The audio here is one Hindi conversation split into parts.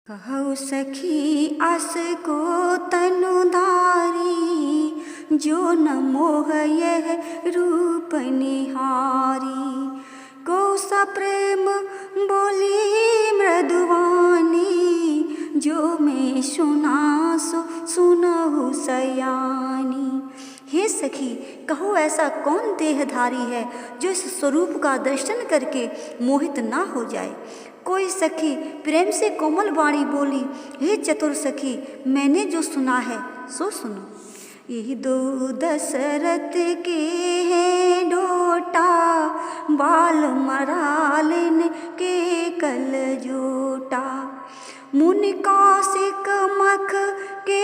कहु सखी आस को तनुधारी, जो न मोह यह रूप निहारी। को सा प्रेम बोली मृदुवानी, जो मैं सुना सो सुनहु सयानी। हे सखी, कहो ऐसा कौन देहधारी है जो इस स्वरूप का दर्शन करके मोहित ना हो जाए। कोई सखी प्रेम से कोमल वाणी बोली, हे चतुर सखी, मैंने जो सुना है सो सुनो। यही दो दशरथ के हैं डोटा, बाल मरालिन के कल जोटा। मुनि कौशिक मख के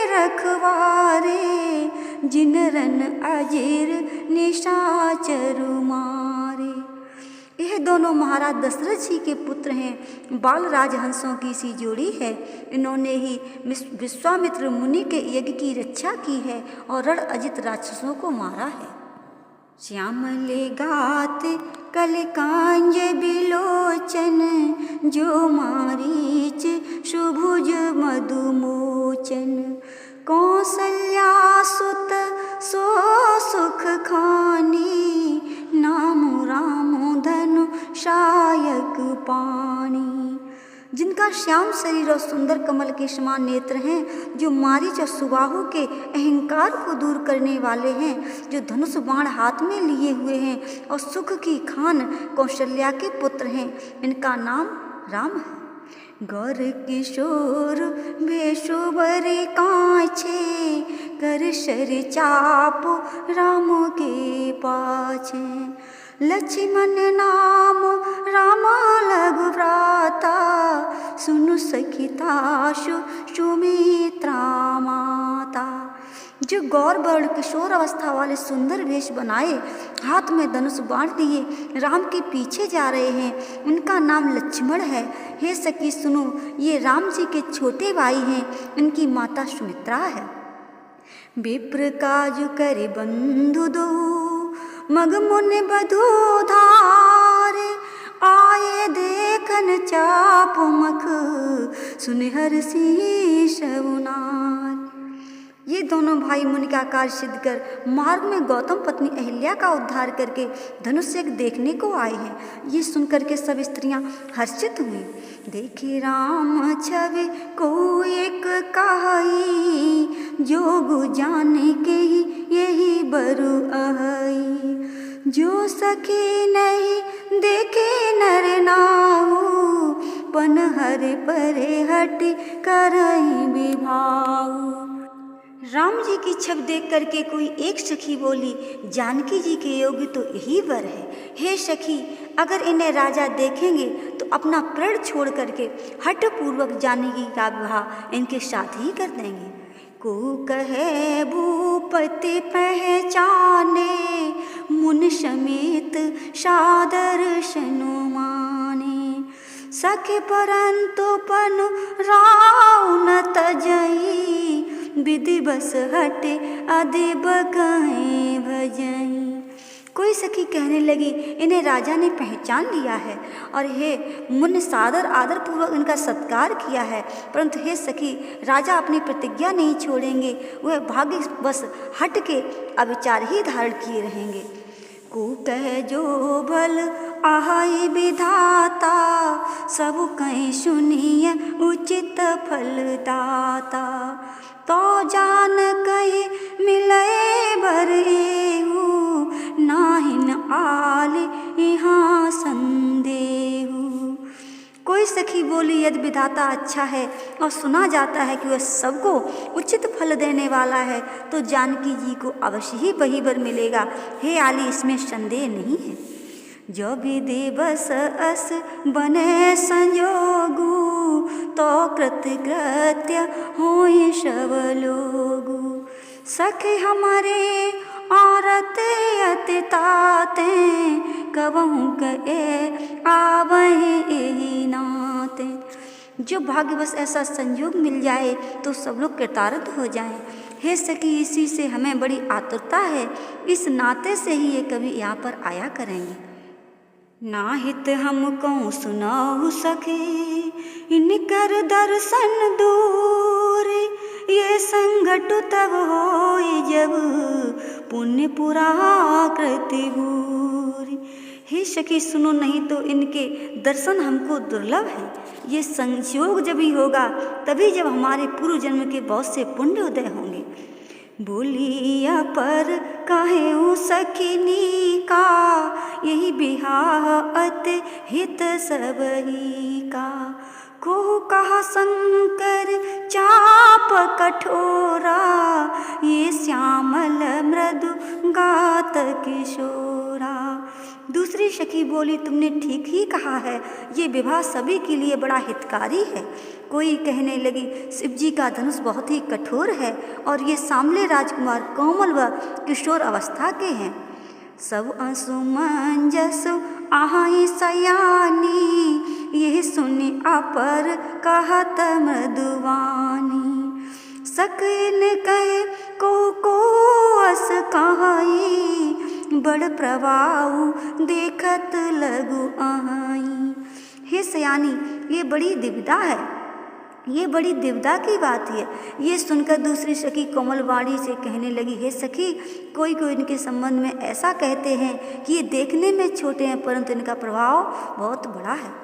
रखवारे, जिन रन अजीर निशाचर मारे। यह दोनों महाराज दशरथ जी के पुत्र हैं। बाल राजहंसों की सी जोड़ी है। इन्होंने ही विश्वामित्र मुनि के यज्ञ की रक्षा की है और रण अजित राक्षसों को मारा है। श्यामले गात कलिकांज बिलोचन, जो मारीच सुभुज मधुमोचन। कौसल्या सुत सो सुख खानी, नाम राम धनु शायक पानी। जिनका श्याम शरीर और सुंदर कमल के समान नेत्र हैं, जो मारीच और सुबाहु के अहंकार को दूर करने वाले हैं, जो धनुष बाण हाथ में लिए हुए हैं और सुख की खान कौशल्या के पुत्र हैं, इनका नाम राम है। गौर किशोर बेशोबर काछे, कर शर चाप राम के पाछे। लक्ष्मण नाम राम लघु भ्राता, सुनु सखिताशु सुमित्रा माता। जो गौर वर्ण किशोर अवस्था वाले सुंदर वेश बनाए, हाथ में धनुष बाण लिए राम के पीछे जा रहे हैं, उनका नाम लक्ष्मण है। हे सखी सुनो, ये राम जी के छोटे भाई हैं, इनकी माता सुमित्रा है। विप्र काजु करे बंधु दो, मग मुनि बधू धारे। आए देखन चाप मख, सुनि हर्षि शौनार। ये दोनों भाई मुनि का कार्य सिद्ध कर मार्ग में गौतम पत्नी अहिल्या का उद्धार करके धनुष यज्ञ देखने को आए हैं। ये सुनकर के सब स्त्रियां हर्षित हुई। देखे राम छवि को एक कहाई, जोगु जाने के यही बरु अहई। जो सखी नहीं देखे नर नाहु, पन हर परे हट करई विभाऊ। राम जी की छवि देख करके कोई एक सखी बोली, जानकी जी के योग्य तो यही वर है। हे सखी, अगर इन्हें राजा देखेंगे तो अपना प्रण छोड़ करके हठ पूर्वक जानकी का विवाह इनके साथ ही कर देंगे। को कहे भूपति पहचाने, मुन समेत सादर्शनु माने। सखे परंतु पनु राव न तजई, विधि बस हटे अधिब कहीं भजई। कोई सखी कहने लगी, इन्हें राजा ने पहचान लिया है और हे मुन सादर आदर पूर्वक इनका सत्कार किया है, परंतु हे सखी, राजा अपनी प्रतिज्ञा नहीं छोड़ेंगे। वह भाग्य बस हट के अविचार ही धारण किए रहेंगे। को कह जो भल आहाई विधाता, सब कहीं सुनिय उचित फल दाता। तो जान कहीं मिले बरेहू, नाहिन आले यहाँ संदेहू। कोई सखी बोली, यदि विधाता अच्छा है और सुना जाता है कि वह सबको उचित फल देने वाला है, तो जानकी जी को अवश्य ही वही वर मिलेगा। हे आली, इसमें संदेह नहीं है। जो विधि बस अस बने संजोगु, तो कृतकृत्य होय सब लोगु। सखे हमारे औरत अति ताते, कबहू कहे आवहि एहि नाते। जो भाग्यवश ऐसा संयोग मिल जाए तो सब लोग कृतार्थ हो जाएं। हे सखी, इसी से हमें बड़ी आतुरता है, इस नाते से ही ये कभी यहाँ पर आया करेंगे। नाहित हमको सुनाहु सके इनकर दर्शन दूर, ये संगट तब होई जब पुण्य पुराकृति भूरी। हे सखी सुनो, नहीं तो इनके दर्शन हमको दुर्लभ है। ये संयोग जब ही होगा तभी जब हमारे पूर्व जन्म के बहुत से पुण्य उदय होंगे। बोलिया पर कहे सखिनी का, यही बिहाह अत हित सबही का। को कहा शंकर चाप कठोरा, ये श्यामल मृदु गात किशोरा। दूसरी सखी बोली, तुमने ठीक ही कहा है, ये विवाह सभी के लिए बड़ा हितकारी है। कोई कहने लगी, शिव जी का धनुष बहुत ही कठोर है और ये सांवले राजकुमार कोमल व किशोर अवस्था के हैं। सब असुमंजस आहाई सयानी, यह सुनी अपर कहत मृदुवानी। सकिन कहे को अस कहाई, बड़ प्रभाव देखत लगु आई। हे सयानी, ये बड़ी दिव्यता है, ये बड़ी दिव्यता की बात है। ये सुनकर दूसरी सखी कोमलवाणी से कहने लगी, हे सखी, कोई कोई इनके संबंध में ऐसा कहते हैं कि ये देखने में छोटे हैं परंतु इनका प्रभाव बहुत बड़ा है।